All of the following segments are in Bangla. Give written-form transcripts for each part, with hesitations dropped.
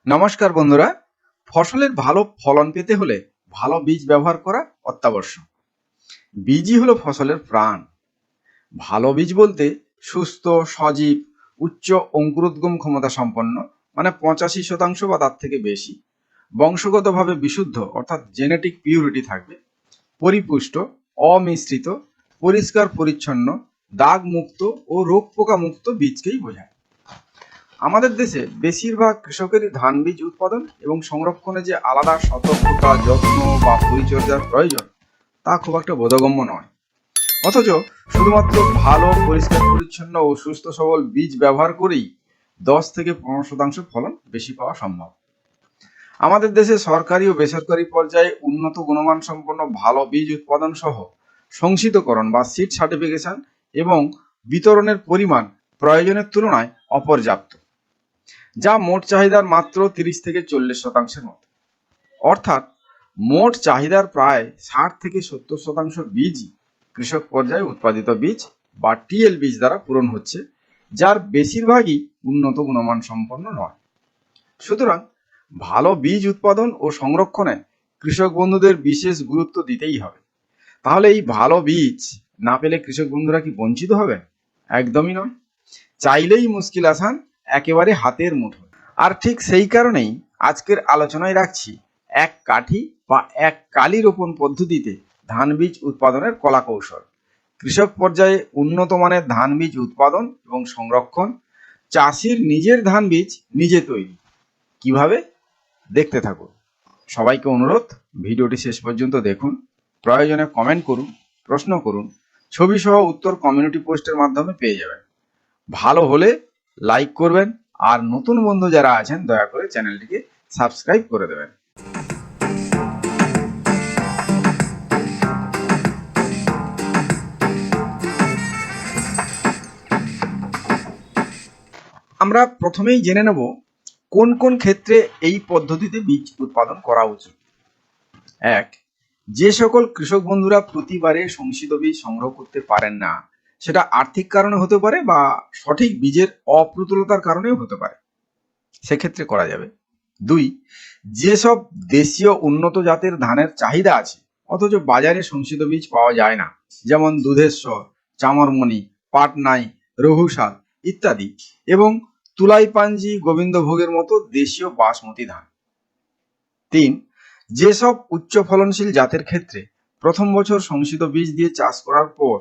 নমস্কার বন্ধুরা। ফসলের ভালো ফলন পেতে হলে ভালো বীজ ব্যবহার করা অত্যাবশ্যক। বীজই হলো ফসলের প্রাণ। ভালো বীজ বলতে সুস্থ, সজীব, উচ্চ অঙ্কুরোদ্গম ক্ষমতা সম্পন্ন, মানে 85% বা তার থেকে বেশি, বংশগতভাবে বিশুদ্ধ অর্থাৎ জেনেটিক পিউরিটি থাকবে, পরিপুষ্ট, অমিশ্রিত, পরিষ্কার পরিচ্ছন্ন, দাগ মুক্ত ও রোগ পোকা মুক্ত বীজকেই বোঝায়। আমাদের দেশে বেশিরভাগ কৃষকেরই ধান বীজ উৎপাদন এবং সংরক্ষণে যে আলাদা সতর্কতা, যত্ন বা পরিচর্যার প্রয়োজন তা খুব একটা বোধগম্য নয়। অথচ শুধুমাত্র ভালো, পরিষ্কার পরিচ্ছন্ন ও সুস্থ সবল বীজ ব্যবহার করেই 10 থেকে 15% ফলন বেশি পাওয়া সম্ভব। আমাদের দেশে সরকারি ও বেসরকারি পর্যায়ে উন্নত গুণমান সম্পন্ন ভালো বীজ উৎপাদন সহ সংশোধনকরণ বা সিড সার্টিফিকেশন এবং বিতরণের পরিমাণ প্রয়োজনের তুলনায় অপর্যাপ্ত, যা মোট চাহিদার মাত্র 30 থেকে 40% মতো। অর্থাৎ মোট চাহিদার প্রায় 60 থেকে 70% বীজই কৃষক পর্যায়ে উৎপাদিত বীজ বা টিএল বীজ দ্বারা পূরণ হচ্ছে, যার বেশিরভাগই উন্নত গুণমান সম্পন্ন নয়। সুতরাং ভালো বীজ উৎপাদন ও সংরক্ষণে কৃষক বন্ধুদের বিশেষ গুরুত্ব দিতেই হবে। তাহলে এই ভালো বীজ না পেলে কৃষক বন্ধুরা কি বঞ্চিত হবে? একদমই নয়। চাইলেই মুশকিল আসান একেবারে হাতের মুঠোয়। আর ঠিক সেই কারণেই আজকের আলোচনায় রাখছি এক কাঠি বা এক কালি রোপণ পদ্ধতিতে ধান বীজ উৎপাদনের কলা কৌশল। কৃষক পর্যায়ে উন্নত মানের ধান বীজ উৎপাদন এবং সংরক্ষণ, চাষির নিজের ধান বীজ নিজে তৈরি। কিভাবে? দেখতে থাকুন। সবাইকে অনুরোধ, ভিডিওটি শেষ পর্যন্ত দেখুন, প্রয়োজনে কমেন্ট করুন, প্রশ্ন করুন, ছবি সহ উত্তর কমিউনিটি পোস্টের মাধ্যমে পেয়ে যাবেন। ভালো হলে লাইক করবেন, আর নতুন বন্ধু যারা আছেন দয়া করে চ্যানেলটিকে সাবস্ক্রাইব করে দেবেন। আমরা প্রথমেই জেনে নেব কোন কোন ক্ষেত্রে এই পদ্ধতিতে বীজ উৎপাদন করা উচিত। এক, যে সকল কৃষক বন্ধুরা প্রতিবারে সংশোধিত বীজ সংগ্রহ করতে পারেন না, সেটা আর্থিক কারণে হতে পারে বা সঠিক বীজের অপ্রতুলতার কারণেও হতে পারে, সেক্ষেত্রে করা যাবে। দুই, যেসব দেশীয় উন্নত জাতের ধানের চাহিদা আছে অথচ বাজারে সংশোধিত বীজ পাওয়া যায় না, যেমন দুধেশ্বর, চামরমণি, পাটনাই, রঘুশাল ইত্যাদি, এবং তুলাইপাঞ্জি, গোবিন্দভোগের মতো দেশীয় বাসমতি ধান। তিন, যেসব উচ্চ ফলনশীল জাতের ক্ষেত্রে প্রথম বছর সংশোধিত বীজ দিয়ে চাষ করার পর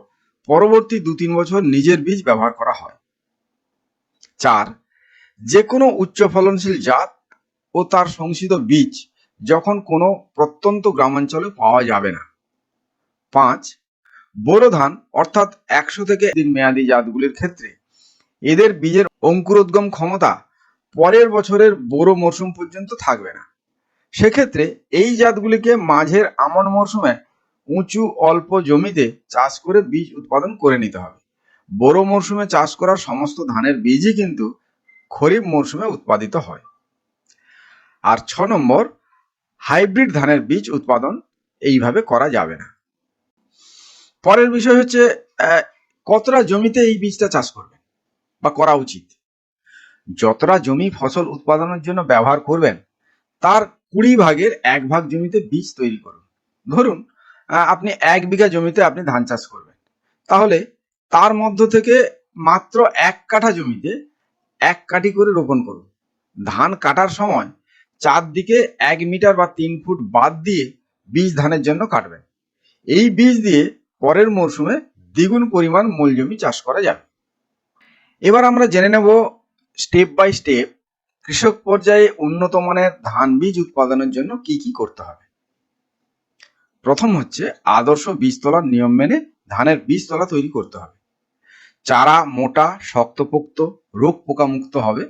পরবর্তী 2-3 বছর নিজের বীজ ব্যবহার করা হয়। চার, যে কোনো উচ্চ ফলনশীল জাত ও তার সংশোধিত বীজ যখন কোনো প্রত্যন্ত গ্রামাঞ্চলে পাওয়া যাবে না। 5, বোরো ধান অর্থাৎ 100 থেকে দিন মেয়াদী জাতগুলির ক্ষেত্রে এদের বীজের অঙ্কুরোদ্গম ক্ষমতা পরের বছরের বোরো মরশুম পর্যন্ত থাকবে না। সেক্ষেত্রে এই জাতগুলিকে মাঝের আমন মরশুমে উঁচু অল্প জমিতে চাষ করে বীজ উৎপাদন করে নিতে হবে। বোরো মরশুমে চাষ করা সমস্ত ধানের বীজই কিন্তু খরিফ মরশুমে উৎপাদিত হয়। আর 6 নম্বর, হাইব্রিড ধানের বীজ উৎপাদন এইভাবে করা যাবে না। পরের বিষয় হচ্ছে কতটা জমিতে এই বীজটা চাষ করবেন বা করা উচিত। যতটা জমি ফসল উৎপাদনের জন্য ব্যবহার করবেন তার 20 ভাগের 1 ভাগ জমিতে বীজ তৈরি করুন। ধরুন আপনি 1 বিঘা জমিতে আপনি ধান চাষ করবেন, তাহলে তার মধ্য থেকে মাত্র 1 কাঠা জমিতে 1 কাঠি করে রোপণ করুন। ধান কাটার সময় চারদিকে 1 মিটার বা 3 ফুট বাদ দিয়ে বীজ ধানের জন্য কাটবেন। এই বীজ দিয়ে পরের মরশুমে দ্বিগুণ পরিমাণ মূল জমি চাষ করা যাবে। এবার আমরা জেনে নেব স্টেপ বাই স্টেপ কৃষক পর্যায়ে উন্নত মানের ধান বীজ উৎপাদনের জন্য কি কি করতে হবে। প্রথম হচ্ছে আদর্শ বীজতলার নিয়ম মেনে ধানের বীজতলা তৈরি করতে হবে। চারা মোটা, শক্তপোক্ত, রোগ পোকা মুক্ত হবে,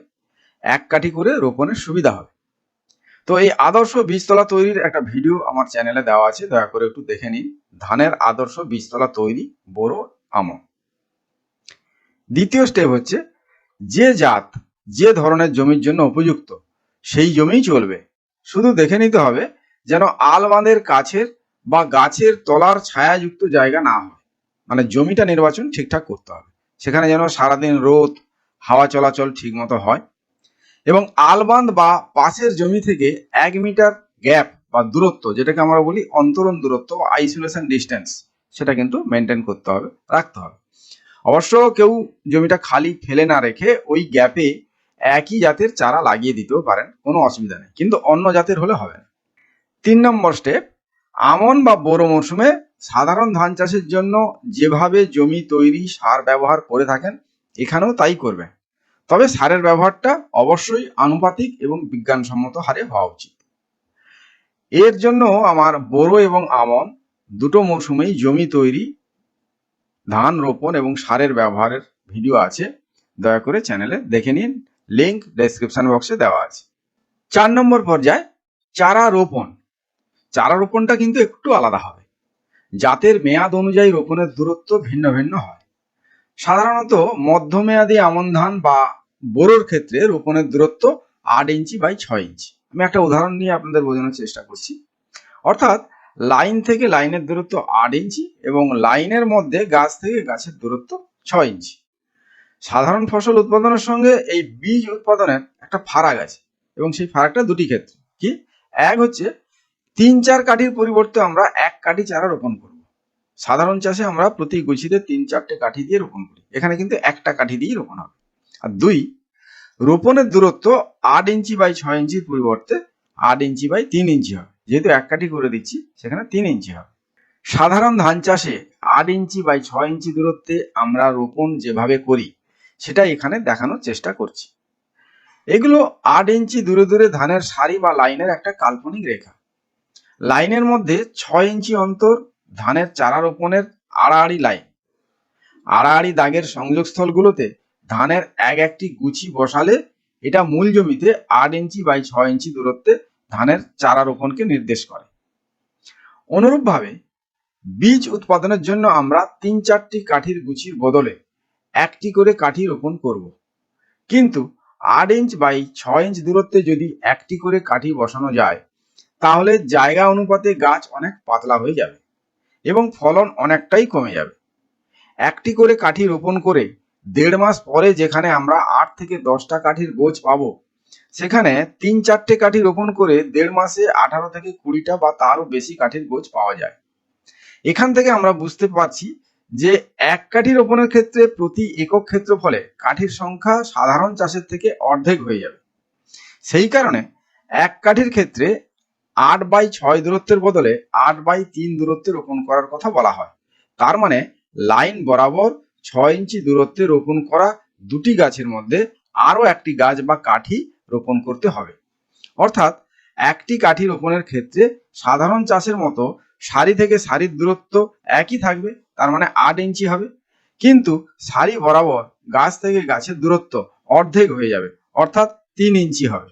1 কাঠি করে রোপণের সুবিধা হবে। তো এই আদর্শ বীজতলা তৈরির একটা ভিডিও আমার চ্যানেলে দেওয়া আছে, দয়া করে একটু দেখে নিন। ধানের আদর্শ বীজতলা তৈরি, বোরো, আমন। দ্বিতীয় স্টেপ হচ্ছে যে জাত যে ধরনের জমির জন্য উপযুক্ত সেই জমিই চলবে। শুধু দেখে নিতে হবে যেন আল বাঁধের কাছের বা গাছের তলার ছায়াযুক্ত জায়গা না হয়, মানে জমিটা নির্বাচন ঠিকঠাক করতে হবে, সেখানে যেন সারাদিন রোদ হাওয়া চলাচল ঠিক মতো হয়। এবং আলবান্ধ বা পাশের জমি থেকে 1 মিটার গ্যাপ বা দূরত্ব, যেটাকে আমরা বলি অন্তরণ দূরত্ব বা আইসোলেশন ডিস্টেন্স, সেটা কিন্তু মেনটেন করতে হবে, রাখতে হবে। অবশ্য কেউ জমিটা খালি ফেলে না রেখে ওই গ্যাপে একই জাতের চারা লাগিয়ে দিতেও পারেন, কোনো অসুবিধা নেই, কিন্তু অন্য জাতের হলে হবে না। 3 নম্বর স্টেপ, আমন বা বোরো মরশুমে সাধারণ ধান চাষের জন্য যেভাবে জমি তৈরি সার ব্যবহার করে থাকেন এখানেও তাই করবেন, তবে সারের ব্যবহারটা অবশ্যই আনুপাতিক এবং বিজ্ঞানসম্মত হারে হওয়া উচিত। এর জন্য আমার বোরো এবং আমন দুটো মরশুমেই জমি তৈরি, ধান রোপণ এবং সারের ব্যবহারের ভিডিও আছে, দয়া করে চ্যানেলে দেখে নিন, লিংক ডেসক্রিপশন বক্সে দেওয়া আছে। 4 নম্বর পর্যায়, চারা রোপণ। চারা রোপণটা কিন্তু একটু আলাদা হবে, জাতের মেয়াদ অনুযায়ী রোপণের দূরত্ব ভিন্ন ভিন্ন হয়। সাধারণত মধ্যমেয়াদী আমন ধান বা বোরোর ক্ষেত্রে রোপণের দূরত্ব 8 ইঞ্চি বাই 6 ইঞ্চি। আমি একটা উদাহরণ নিয়ে আপনাদের বোঝানোর চেষ্টা করছি। অর্থাৎ লাইন থেকে লাইনের দূরত্ব 8 ইঞ্চি এবং লাইনের মধ্যে গাছ থেকে গাছের দূরত্ব 6 ইঞ্চি। সাধারণ ফসল উৎপাদনের সঙ্গে এই বীজ উৎপাদনের একটা ফারাক আছে, এবং সেই ফারাকটা দুটি ক্ষেত্রে। কি? এক হচ্ছে 3-4 কাঠির পরিবর্তে আমরা 1 কাঠি চারা রোপণ করব। সাধারণ চাষে আমরা প্রতি গুছিতে 3-4টে কাঠি দিয়ে রোপণ করি, এখানে কিন্তু একটা কাঠি দিয়েই রোপণ হবে। আর 2, রোপণের দূরত্ব 8 ইঞ্চি বাই 6 ইঞ্চির পরিবর্তে 8 ইঞ্চি বাই 3 ইঞ্চি হবে। যেহেতু 1 কাঠি করে দিচ্ছি, সেখানে 3 ইঞ্চি হবে। সাধারণ ধান চাষে 8 ইঞ্চি বাই 6 ইঞ্চি দূরত্বে আমরা রোপণ যেভাবে করি সেটা এখানে দেখানোর চেষ্টা করছি। এগুলো 8 ইঞ্চি দূরে দূরে ধানের সারি বা লাইনের একটা কাল্পনিক রেখা। লাইনের মধ্যে 6 ইঞ্চি অন্তর ধানের চারা রোপণের আড়াআড়ি লাইন। আড়াআড়ি দাগের সংযোগস্থলগুলোতে ধানের একটি গুছি বসালে এটা মূল জমিতে 8 ইঞ্চি বাই 6 ইঞ্চি দূরত্বে ধানের চারা রোপণকে নির্দেশ করে। অনুরূপভাবে বীজ উৎপাদনের জন্য আমরা 3-4টি কাঠির গুছির বদলে 1টি করে কাঠি রোপণ করব। কিন্তু 8 ইঞ্চ বাই 6 ইঞ্চ দূরত্বে যদি 1টি করে কাঠি বসানো যায়, তাহলে জায়গা অনুপাতে গাছ অনেক পাতলা হয়ে যাবে এবং ফলন অনেকটাই কমে যাবে। 1টি করে কাঠি রোপণ করে 1.5 মাস পরে যেখানে আমরা 8 থেকে 10টা কাঠির গোছ পাবো, সেখানে 3-4টে কাঠি রোপণ করে 1.5 মাসে 18 থেকে 20টা বা তারও বেশি কাঠির গোছ পাওয়া যায়। এখান থেকে আমরা বুঝতে পারছি যে 1 কাঠি রোপণের ক্ষেত্রে প্রতি একক ক্ষেত্রফলে কাঠির সংখ্যা সাধারণ চাষের থেকে অর্ধেক হয়ে যাবে। সেই কারণে 1 কাঠির ক্ষেত্রে 8 বাই 6 দূরত্বের বদলে 8 বাই 3 দূরত্বে রোপণ করার কথা বলা হয়। তার মানে লাইন বরাবর 6 ইঞ্চি দূরত্বে রোপণ করা দুটি গাছের মধ্যে আরো একটি গাছ বা কাঠি রোপণ করতে হবে। অর্থাৎ একটি কাঠি রোপণের ক্ষেত্রে সাধারণ চাষের মতো সারি থেকে সারির দূরত্ব একই থাকবে, তার মানে 8 ইঞ্চি হবে, কিন্তু সারি বরাবর গাছ থেকে গাছের দূরত্ব অর্ধেক হয়ে যাবে, অর্থাৎ 3 ইঞ্চি হবে।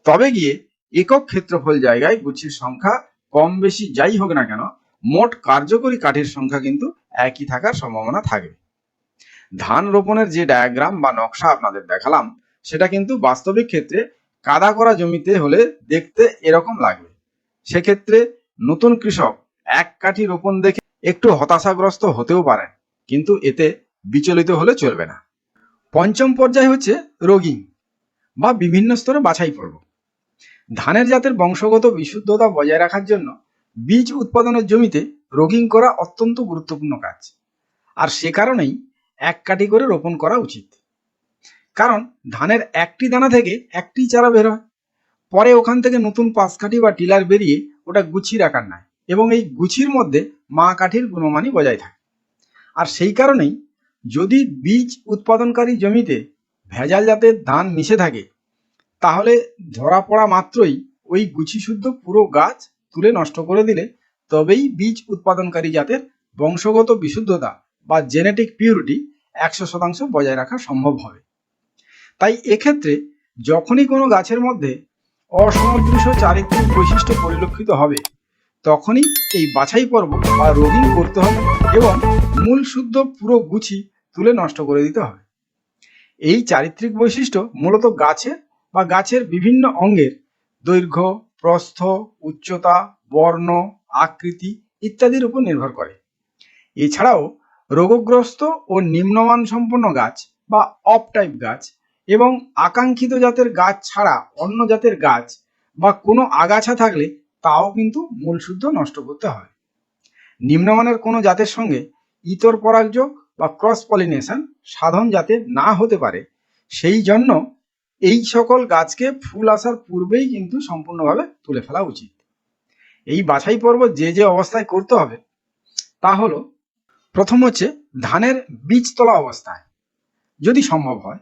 তবে গিয়ে একক ক্ষেত্রফল জায়গায় গুছির সংখ্যা কম বেশি যাই হোক না কেন, মোট কার্যকরী কাঠির সংখ্যা কিন্তু একই থাকার সম্ভাবনা থাকবে। ধান রোপণের যে ডায়াগ্রাম বা নকশা আপনাদের দেখালাম, সেটা কিন্তু বাস্তবিক ক্ষেত্রে কাদা করা জমিতে হলে দেখতে এরকম লাগবে। সেক্ষেত্রে নতুন কৃষক 1 কাঠি রোপণ দেখে একটু হতাশাগ্রস্ত হতেও পারেন, কিন্তু এতে বিচলিত হলে চলবে না। 5ম পর্যায় হচ্ছে রোগিং বা বিভিন্ন স্তরে বাছাই পর্ব। ধানের জাতের বংশগত বিশুদ্ধতা বজায় রাখার জন্য বীজ উৎপাদনের জমিতে রোগিং করা অত্যন্ত গুরুত্বপূর্ণ কাজ, আর সে কারণেই 1 কাঠি করে রোপণ করা উচিত। কারণ ধানের একটি দানা থেকে একটি চারা বের হয়, পরে ওখান থেকে নতুন 5 কাঠি বা টিলার বেরিয়ে ওটা গুছির আকার নেয় এবং এই গুছির মধ্যে মা কাঠির গুণমানই বজায় থাকে। আর সেই কারণেই যদি বীজ উৎপাদনকারী জমিতে ভেজাল জাতের ধান মিশে থাকে, তাহলে ধরা পড়া মাত্রই ওই গুছি শুদ্ধ পুরো গাছ তুলে নষ্ট করে দিলে তবেই বীজ উৎপাদনকারী জাতের বংশগত বিশুদ্ধতা বা জেনেটিক পিউরিটি 100% বজায় রাখা সম্ভব হবে। তাই এক্ষেত্রে যখনই কোনো গাছের মধ্যে অসামঞ্জস্য চারিত্রিক বৈশিষ্ট্য পরিলক্ষিত হবে, তখনই এই বাছাই পর্ব বা রোগিং করতে হবে এবং মূল শুদ্ধ পুরো গুছি তুলে নষ্ট করে দিতে হবে। এই চারিত্রিক বৈশিষ্ট্য মূলত গাছের বা গাছের বিভিন্ন অঙ্গের দৈর্ঘ্য, প্রস্থ, উচ্চতা, বর্ণ, আকৃতি ইত্যাদির উপর নির্ভর করে। এছাড়াও রোগগ্রস্ত ও নিম্নমান সম্পন্ন গাছ বা অফ টাইপ গাছ এবং আকাঙ্ক্ষিত জাতের গাছ ছাড়া অন্য জাতের গাছ বা কোনো আগাছা থাকলে তাও কিন্তু মূলশুদ্ধ নষ্ট করতে হয়। নিম্নমানের কোনো জাতের সঙ্গে ইতর পরাগযোগ বা ক্রস পলিনেশন সাধন যাতে না হতে পারে সেই জন্য এই সকল গাছকে ফুল আসার পূর্বেই কিন্তু সম্পূর্ণভাবে তুলে ফেলা উচিত। এই বাছাই পর্ব যে যে অবস্থায় করতে হবে তা হলো, প্রথম হচ্ছে ধানের বীজ তোলা অবস্থায় যদি সম্ভব হয়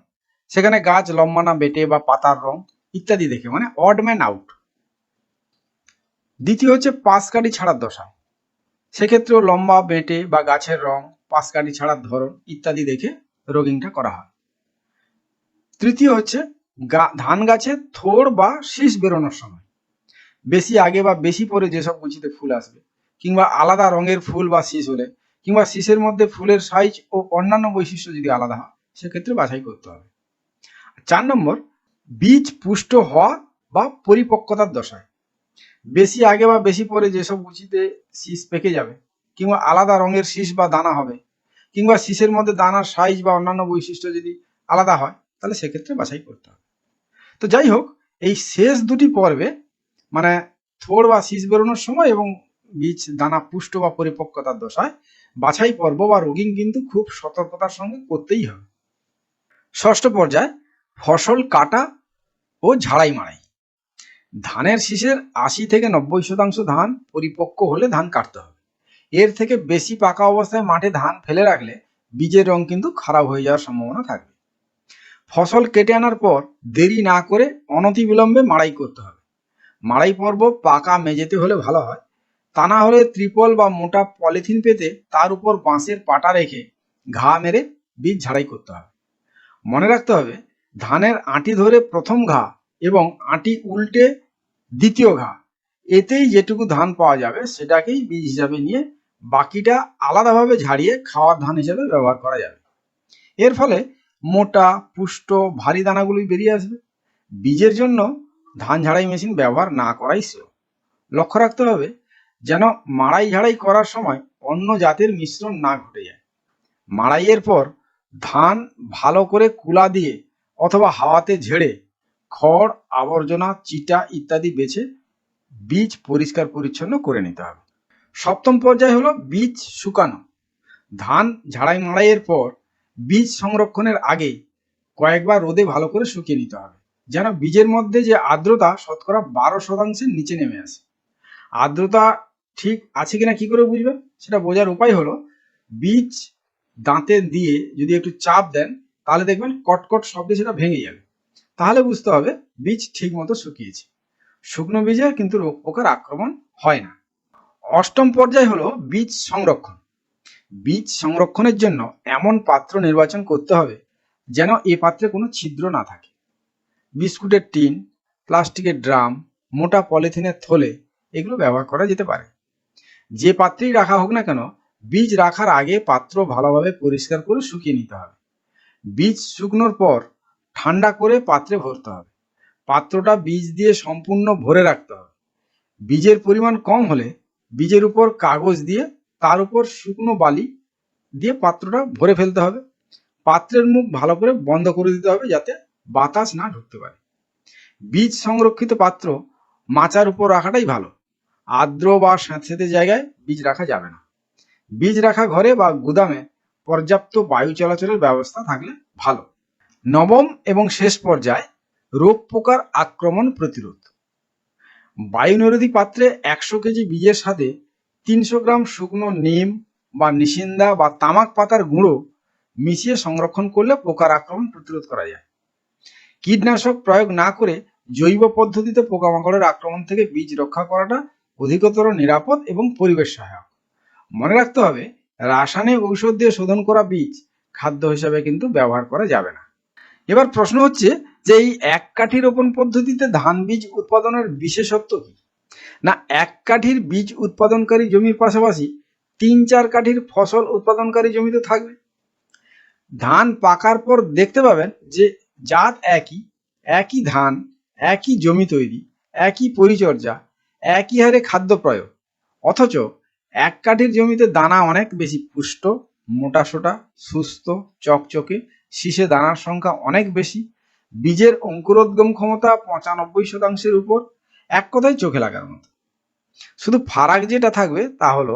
সেখানে গাছ লম্বা না বেটে বা পাতার রং ইত্যাদি দেখে, মানে অড ম্যান আউট। দ্বিতীয় হচ্ছে পাশকাঠি ছাড়ার দশায়, সেক্ষেত্রেও লম্বা বেটে বা গাছের রং, পাশকাঠি ছাড়ার ধরন ইত্যাদি দেখে রোগিংটা করা হয়। তৃতীয় হচ্ছে ধান গাছের থোড় বা শীষ বেরোনোর সময়, বেশি আগে বা বেশি পরে যেসব গুছিতে ফুল আসবে, কিংবা আলাদা রঙের ফুল বা শীষ হলে, কিংবা শীষের মধ্যে ফুলের সাইজ ও অন্যান্য বৈশিষ্ট্য যদি আলাদা হয় সেক্ষেত্রে বাছাই করতে হবে। 4 নম্বর, বীজ পুষ্ট হওয়া বা পরিপক্কতার দশায়, বেশি আগে বা বেশি পরে যেসব গুছিতে শীষ পেকে যাবে, কিংবা আলাদা রঙের শীষ বা দানা হবে, কিংবা শীষের মধ্যে দানার সাইজ বা অন্যান্য বৈশিষ্ট্য যদি আলাদা হয় তাহলে সেক্ষেত্রে বাছাই করতে হবে। তো যাই হোক, এই শেষ দুটি পর্বে মানে থোড় বা শীষ বেরোনোর সময় এবং বীজ দানা পুষ্ট বা পরিপক্কতার দশায় বাছাই পর্ব বা রোগিং কিন্তু খুব সতর্কতার সঙ্গে করতেই হবে। ষষ্ঠ পর্যায় ফসল কাটা ও ঝাড়াই মাড়াই। ধানের শীষের 80 থেকে 90% ধান পরিপক্ক হলে ধান কাটতে হবে। এর থেকে বেশি পাকা অবস্থায় মাঠে ধান ফেলে রাখলে বীজের রং কিন্তু খারাপ হয়ে যাওয়ার সম্ভাবনা থাকবে। ফসল কেটে আনার পর দেরি না করে অনতিবিলম্বে মাড়াই করতে হবে। মাড়াই পর্ব পাকা মেঝেতে হলে ভালো হয়, তা না হলে ত্রিপল বা মোটা পলিথিন পেতে তার উপর বাঁশের পাটা রেখে ঘা মেরে বীজ ঝাড়াই করতে হবে। মনে রাখতে হবে, ধানের আঁটি ধরে প্রথম ঘা এবং আঁটি উল্টে দ্বিতীয় ঘা, এতেই যেটুকু ধান পাওয়া যাবে সেটাকেই বীজ হিসাবে নিয়ে বাকিটা আলাদাভাবে ঝাড়িয়ে খাওয়ার ধান হিসেবে ব্যবহার করা যাবে। এর ফলে মোটা পুষ্ট ভারী দানাগুলি বেরিয়ে আসবে। বীজের জন্য ধান ঝাড়াই মেশিন ব্যবহার না করাই শ্রেয়। লক্ষ্য রাখতে হবে যেন মাড়াই ঝাড়াই করার সময় অন্য জাতের মিশ্রণ না ঘটে যায়। মাড়াইয়ের পর ধান ভালো করে কুলা দিয়ে অথবা হাওয়াতে ঝেড়ে খড়, আবর্জনা, চিটা ইত্যাদি বেছে বীজ পরিষ্কার পরিচ্ছন্ন করে নিতে হবে। সপ্তম পর্যায় হলো বীজ শুকানো। ধান ঝাড়াই মাড়াইয়ের পর বীজ সংরক্ষণের আগে কয়েকবার রোদে ভালো করে শুকিয়ে নিতে হবে, যেন বীজের মধ্যে যে আর্দ্রতা শতকরা 12% নিচে নেমে আসে। আর্দ্রতা ঠিক আছে কিনা কি করে বুঝবেন, সেটা বোঝার উপায় হলো বীজ দাঁতে দিয়ে যদি একটু চাপ দেন তাহলে দেখবেন কটকট শব্দে সেটা ভেঙে যাবে, তাহলে বুঝতে হবে বীজ ঠিক মতো শুকিয়েছে। শুকনো বীজে কিন্তু রোগ পোকার আক্রমণ হয় না। অষ্টম পর্যায় হলো বীজ সংরক্ষণ। বীজ সংরক্ষণের জন্য এমন পাত্র নির্বাচন করতে হবে যেন এ পাত্রে কোনো ছিদ্র না থাকে। বিস্কুটের টিন, প্লাস্টিকের ড্রাম, মোটা পলিথিনের থলে এগুলো ব্যবহার করা যেতে পারে। যে পাত্রেই রাখা হোক না কেন, বীজ রাখার আগে পাত্র ভালোভাবে পরিষ্কার করে শুকিয়ে নিতে হবে। বীজ শুকনোর পর ঠান্ডা করে পাত্রে ভরতে হবে। পাত্রটা বীজ দিয়ে সম্পূর্ণ ভরে রাখতে হবে। বীজের পরিমাণ কম হলে বীজের উপর কাগজ দিয়ে তার উপর শুকনো বালি দিয়ে পাত্রটা ভরে ফেলতে হবে। পাত্রের মুখ ভালো করে বন্ধ করে দিতে হবে যাতে বাতাস না ঢুকতে পারে। বীজ সংরক্ষিত পাত্র মাচার উপর রাখাটাই ভালো। আর্দ্র বা স্যাঁতসেঁতে জায়গায় বীজ রাখা যাবে না। বীজ রাখা ঘরে বা গুদামে পর্যাপ্ত বায়ু চলাচলের ব্যবস্থা থাকলে ভালো। নবম এবং শেষ পর্যায় রোগ পোকার আক্রমণ প্রতিরোধ। বায়ু নিরোধী পাত্রে 100 কেজি বীজের সাথে 300 গ্রাম শুকনো নিম বা নিশিন্দা বা তামাক পাতার গুঁড়ো মিশিয়ে সংরক্ষণ করলে পোকার আক্রমণ প্রতিরোধ করা যায়। কীটনাশক প্রয়োগ না করে জৈব পদ্ধতিতে পোকামাকড়ের আক্রমণ থেকে বীজ রক্ষা করাটা অধিকতর নিরাপদ এবং পরিবেশ সহায়ক। মনে রাখতে হবে, রাসায়নিক ঔষধ দিয়ে শোধন করা বীজ খাদ্য হিসাবে কিন্তু ব্যবহার করা যাবে না। এবার প্রশ্ন হচ্ছে যে এই এক কাঠি রোপণ পদ্ধতিতে ধান বীজ উৎপাদনের বিশেষত্ব কি? না, এক কাঠির বীজ উৎপাদনকারী জমির পাশাপাশি 3-4 কাঠির ফসল উৎপাদনকারী জমি তো থাকবে। ধান পাকার পর দেখতে পাবেন যে জাত একই, একই ধান, একই জমি তৈরি, একই পরিচর্যা, একই হারে খাদ্য প্রয়োগ, অথচ এক কাঠির জমিতে দানা অনেক বেশি পুষ্ট, মোটাসোটা, সুস্থ, চকচকে, শীষে দানার সংখ্যা অনেক বেশি, বীজের অঙ্কুরোদ্গম ক্ষমতা 95% উপর, এক কথায় চোখে লাগার মতো। শুধু ফারাক যেটা থাকবে তা হলো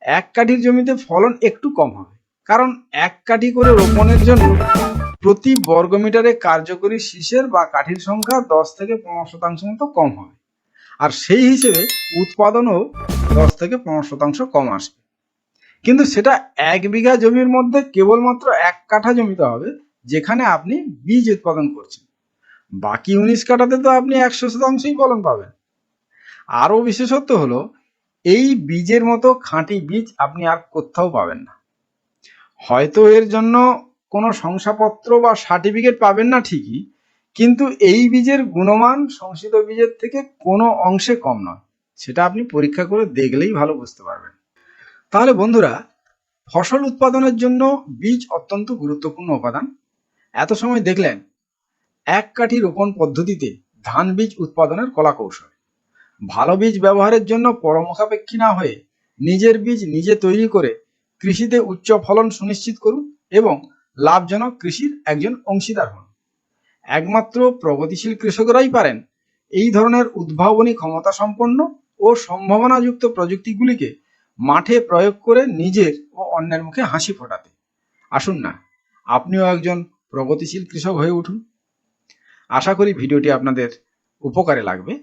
এক কাঠির জমিতে ফলন একটু কম হবে, কারণ এক কাঠি করে রোপণের জন্য প্রতি বর্গমিটারে কার্যকরী শীষের বা কাঠির সংখ্যা 10 থেকে 15% মতো কম হবে, আর সেই হিসেবে উৎপাদনও 10 থেকে 15% কম আসবে। কিন্তু সেটা 1 বিঘা জমির মধ্যে কেবলমাত্র 1 কাঠা জমিতে হবে যেখানে আপনি বীজ উৎপাদন করছেন। বাকি 19 কাঠাতে তো আপনি 100%ই ফলন পাবেন। আরো বিশেষত্ব হলো এই বীজের মতো খাঁটি বীজ আপনি আর কোথাও পাবেন না। হয়তো এর জন্য কোনো শংসাপত্র বা সার্টিফিকেট পাবেন না ঠিকই, কিন্তু এই বীজের গুণমান সংশোধিত বীজের থেকে কোনো অংশে কম নয়। সেটা আপনি পরীক্ষা করে দেখলেই ভালো বুঝতে পারবেন। তাহলে বন্ধুরা, ফসল উৎপাদনের জন্য বীজ অত্যন্ত গুরুত্বপূর্ণ উপাদান। এত সময় দেখলেন এক কাঠি রোপণ পদ্ধতিতে ধান বীজ উৎপাদনের কলাকৌশল। ভালো বীজ ব্যবহারের জন্য পরমুখাপেক্ষী না হয়ে নিজের বীজ নিজে তৈরি করে কৃষিতে উচ্চ ফলন সুনিশ্চিত করুন এবং লাভজনক কৃষির একজন অংশীদার হন। একমাত্র প্রগতিশীল কৃষকরাই পারেন এই ধরনের উদ্ভাবনী ক্ষমতা সম্পন্ন ও সম্ভাবনাযুক্ত প্রযুক্তিগুলিকে মাঠে প্রয়োগ করে নিজের ও অন্যের মুখে হাসি ফোটাতে। আসুন না, আপনিও একজন প্রগতিশীল কৃষক হয়ে উঠুন। আশা করি ভিডিওটি আপনাদের উপকারে লাগবে।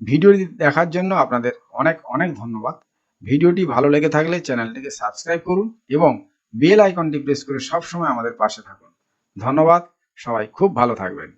ভিডিওটি দেখার জন্য আপনাদের অনেক অনেক ধন্যবাদ। ভিডিওটি ভালো লেগে থাকলে চ্যানেলটিকে সাবস্ক্রাইব করুন এবং বেল আইকনটি প্রেস করে সবসময় আমাদের পাশে থাকুন। ধন্যবাদ, সবাই খুব ভালো থাকবেন।